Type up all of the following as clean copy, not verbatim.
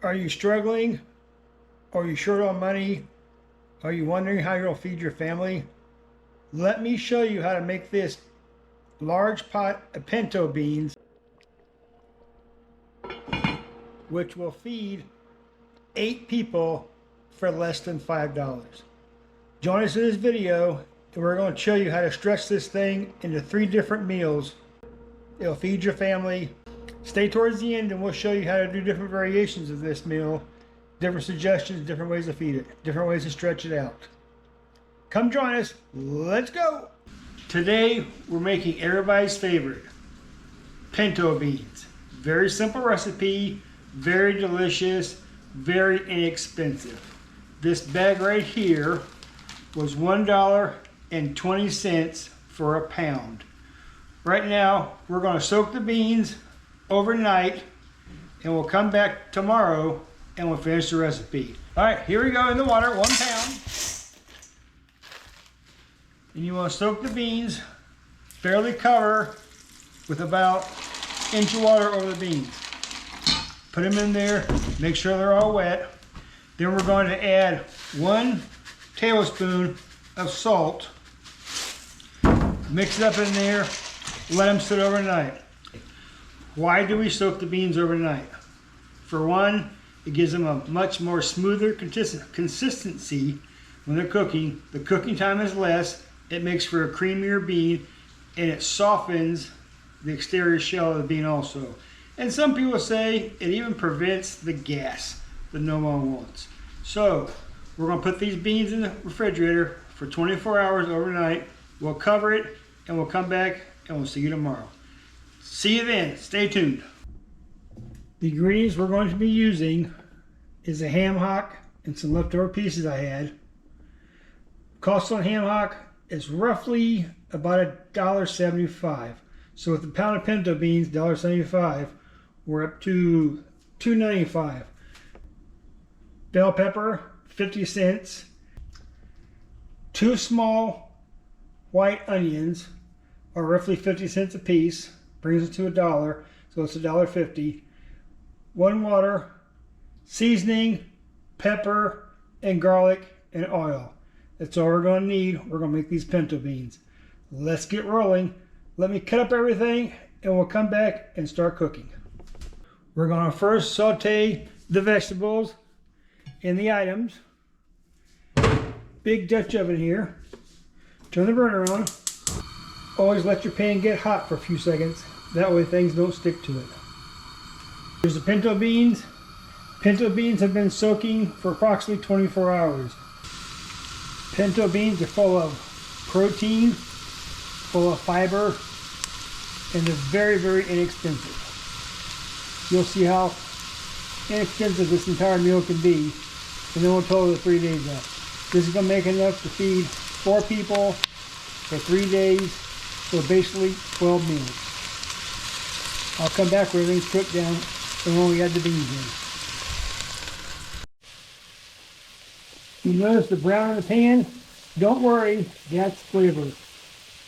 Are you struggling? Are you short on money? Are you wondering how you'll feed your family? Let me show you how to make this large pot of pinto beans, which will feed 8 people for less than $5. Join us in this video and we're going to show you how to stretch this thing into 3 different meals. It'll feed your family. Stay towards the end and we'll show you how to do different variations of this meal, different suggestions, different ways to feed it, different ways to stretch it out. Come join us. Let's go. Today we're making everybody's favorite, pinto beans. Very simple recipe, very delicious, very inexpensive. This bag right here was $1.20 for a pound. Right now we're going to soak the beans overnight and we'll come back tomorrow and we'll finish the recipe. All right, here we go in the water, 1 pound. And you want to soak the beans, fairly cover with about an inch of water over the beans. Put them in there, make sure they're all wet. Then we're going to add 1 tablespoon of salt. Mix it up in there, let them sit overnight. Why do we soak the beans overnight? For one, it gives them a much more smoother consistency when they're cooking. The cooking time is less, it makes for a creamier bean, and it softens the exterior shell of the bean also. And some people say it even prevents the gas that no one wants. So we're going to put these beans in the refrigerator for 24 hours overnight. We'll cover it and we'll come back and we'll see you tomorrow. See you then. Stay tuned. The ingredients we're going to be using is a ham hock and some leftover pieces I had. Cost on ham hock is roughly about $1.75. So with a pound of pinto beans, $1.75, we're up to $2.95. Bell pepper, 50 cents. 2 small white onions are roughly 50 cents a piece. Brings it to $1, so it's $1.50. 1 water, seasoning, pepper, and garlic, and oil. That's all we're going to need. We're going to make these pinto beans. Let's get rolling. Let me cut up everything, and we'll come back and start cooking. We're going to first saute the vegetables and the items. Big Dutch oven here. Turn the burner on. Always let your pan get hot for a few seconds. That way things don't stick to it. Here's the pinto beans. Pinto beans have been soaking for approximately 24 hours. Pinto beans are full of protein, full of fiber, and they're very, very inexpensive. You'll see how inexpensive this entire meal can be, and then we'll total the 3 days up. This is going to make enough to feed 4 people for 3 days, so basically 12 meals. I'll come back where everything's cooked down and when we add the beans in. You notice the brown in the pan? Don't worry, that's flavor.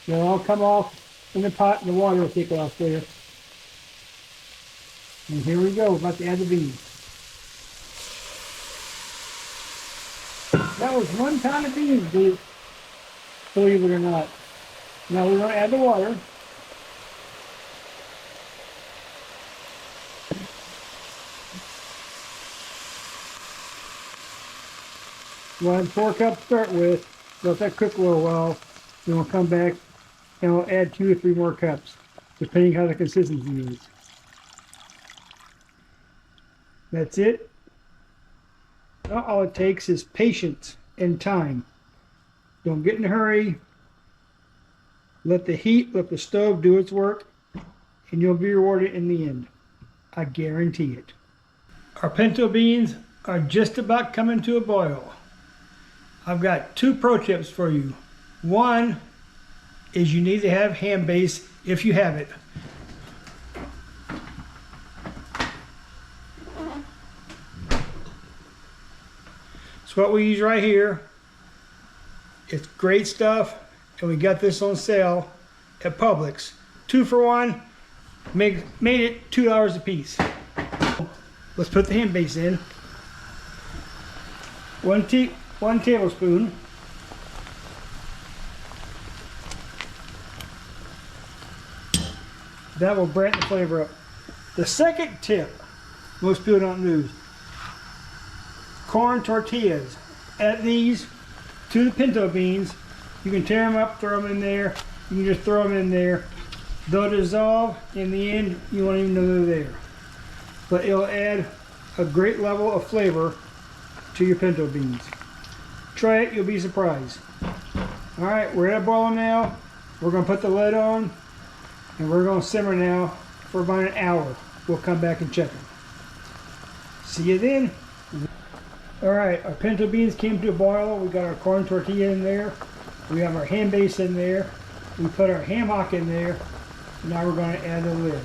They'll all come off in the pot and the water will take off there. And here we go, about to add the beans. That was 1 pound of beans, believe it or not. Now we're going to add the water. We'll add 4 cups to start with. Let that cook a little while. Then we'll come back and we'll add 2 or 3 more cups, depending how the consistency is. That's it. Now all it takes is patience and time. Don't get in a hurry. Let the heat, let the stove do its work, and you'll be rewarded in the end. I guarantee it. Our pinto beans are just about coming to a boil. I've got 2 pro tips for you. One is you need to have ham base if you have it. It's what we use right here. It's great stuff, and we got this on sale at Publix. 2 for 1, made it $2 a piece. Let's put the ham base in. One tablespoon. That will brighten the flavor up. The second tip, most people don't use, corn tortillas. Add these to the pinto beans. You can tear them up, throw them in there. You can just throw them in there. They'll dissolve. In the end, you won't even know they're there. But it'll add a great level of flavor to your pinto beans. Try it, you'll be surprised. All right, we're at a boil now. We're gonna put the lid on and we're gonna simmer now for about an hour. We'll come back and check them. See you then. All right, our pinto beans came to a boil. We got our corn tortilla in there. We have our ham base in there. We put our ham hock in there. Now we're gonna add the lid.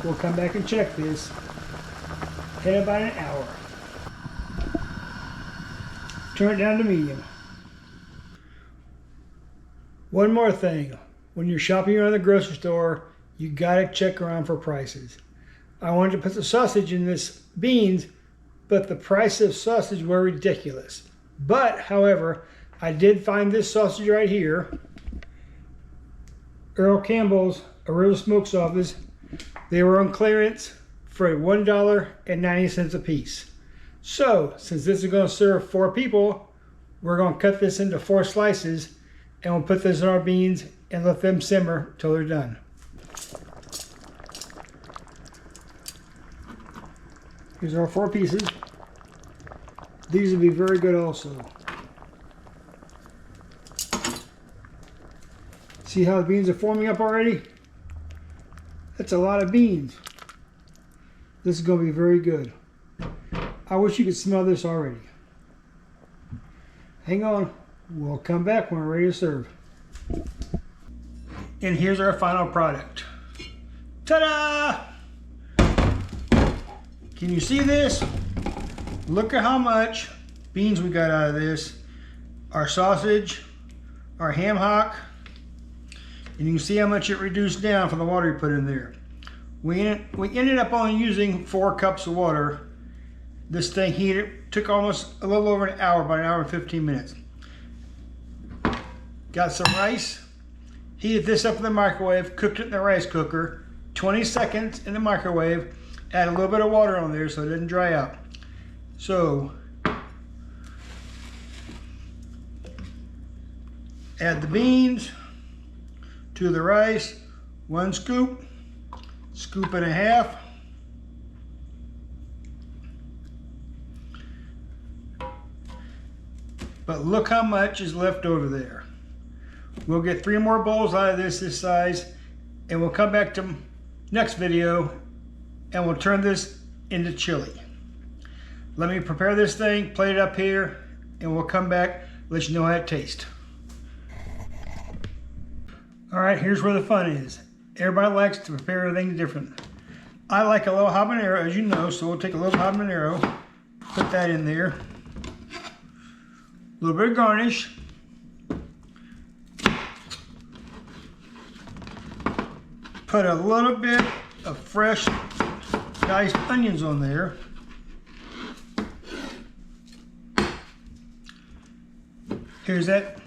We'll come back and check this in about an hour. Turn it down to medium. One more thing. When you're shopping around the grocery store, you gotta check around for prices. I wanted to put the sausage in this beans, but the price of sausage were ridiculous. But, however, I did find this sausage right here. Earl Campbell's original smoked sausage. They were on clearance for $1.90 a piece. So, since this is going to serve 4 people, we're going to cut this into 4 slices and we'll put this in our beans and let them simmer till they're done. Here's our 4 pieces. These will be very good also. See how the beans are forming up already? That's a lot of beans. This is going to be very good. I wish you could smell this already. Hang on. We'll come back when we're ready to serve. And here's our final product. Ta-da! Can you see this? Look at how much beans we got out of this. Our sausage, our ham hock, and you can see how much it reduced down from the water we put in there. We ended up only using 4 cups of water. This thing heated, took almost a little over an hour, about an hour and 15 minutes. Got some rice, heated this up in the microwave, cooked it in the rice cooker, 20 seconds in the microwave, add a little bit of water on there so it didn't dry out. So, add the beans to the rice, 1 scoop, scoop and a half. But look how much is left over there. We'll get 3 more bowls out of this size, and we'll come back to next video and we'll turn this into chili. Let me prepare this thing, plate it up here, and we'll come back, let you know how it tastes. All right, here's where the fun is. Everybody likes to prepare everything different. I like a little habanero, as you know, so we'll take a little habanero, put that in there. A little bit of garnish. Put a little bit of fresh diced onions on there. Here's that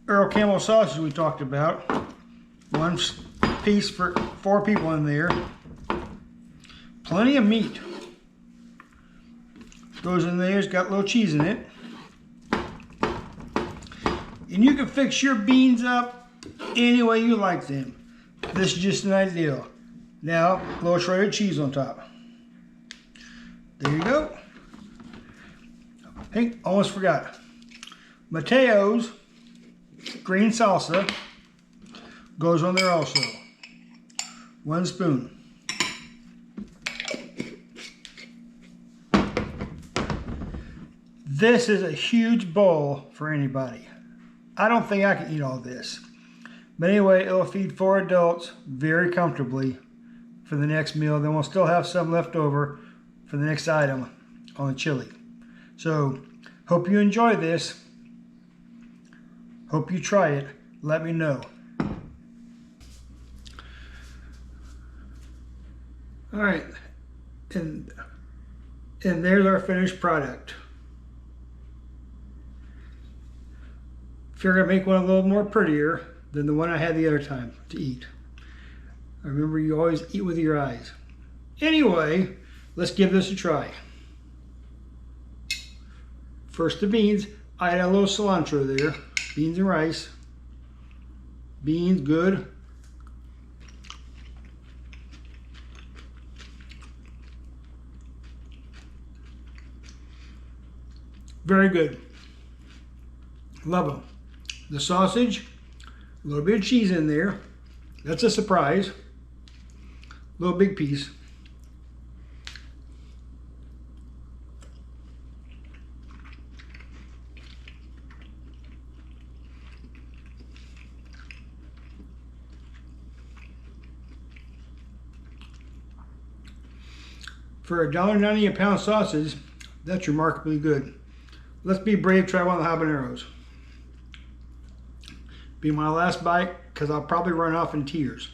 Earl Campbell sausage we talked about. 1 piece for 4 people in there. Plenty of meat. Goes in there, it's got a little cheese in it. And you can fix your beans up any way you like them. This is just an ideal. Now, a little shredded cheese on top. There you go. Hey, almost forgot. Mateo's green salsa goes on there also. 1 spoon. This is a huge bowl for anybody. I don't think I can eat all this. But anyway, it'll feed 4 adults very comfortably for the next meal. Then we'll still have some left over for the next item on the chili. So, hope you enjoy this. Hope you try it. Let me know. All right. And And there's our finished product. Figured I'd make one a little more prettier than the one I had the other time to eat. Remember, you always eat with your eyes. Anyway, let's give this a try. First the beans. I had a little cilantro there. Beans and rice. Beans, good. Very good. Love them. The sausage, a little bit of cheese in there. That's a surprise. Little big piece. For $1.90 a pound sausage, that's remarkably good. Let's be brave, try one of the habaneros. Be my last bite, because I'll probably run off in tears.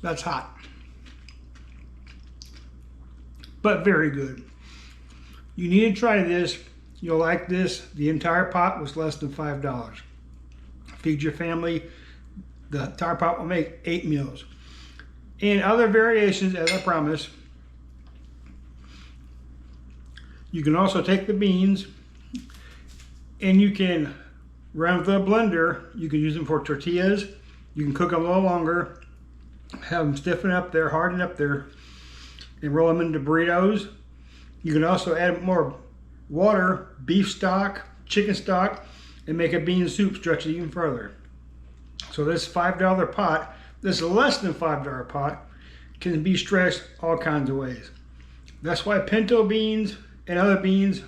That's hot. But very good. You need to try this. You'll like this. The entire pot was less than $5. Feed your family. The entire pot will make 8 meals. And other variations, as I promised. You can also take the beans and you can run with a blender. You can use them for tortillas. You can cook them a little longer, have them stiffen up there, harden up there, and roll them into burritos. You can also add more water, beef stock, chicken stock, and make a bean soup stretch it even further. So this $5 pot, this less than $5 pot, can be stretched all kinds of ways. That's why pinto beans and other beans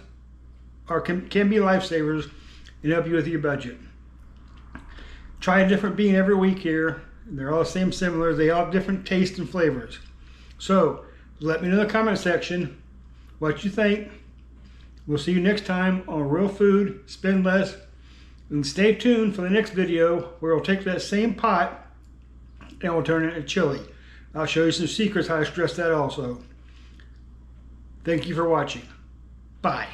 can be lifesavers and help you with your budget. Try a different bean every week here. They're all the same similar. They all have different tastes and flavors. So let me know in the comment section what you think. We'll see you next time on Real Food, Spend Less. And stay tuned for the next video where we'll take that same pot and we'll turn it into chili. I'll show you some secrets how to stress that also. Thank you for watching. Bye.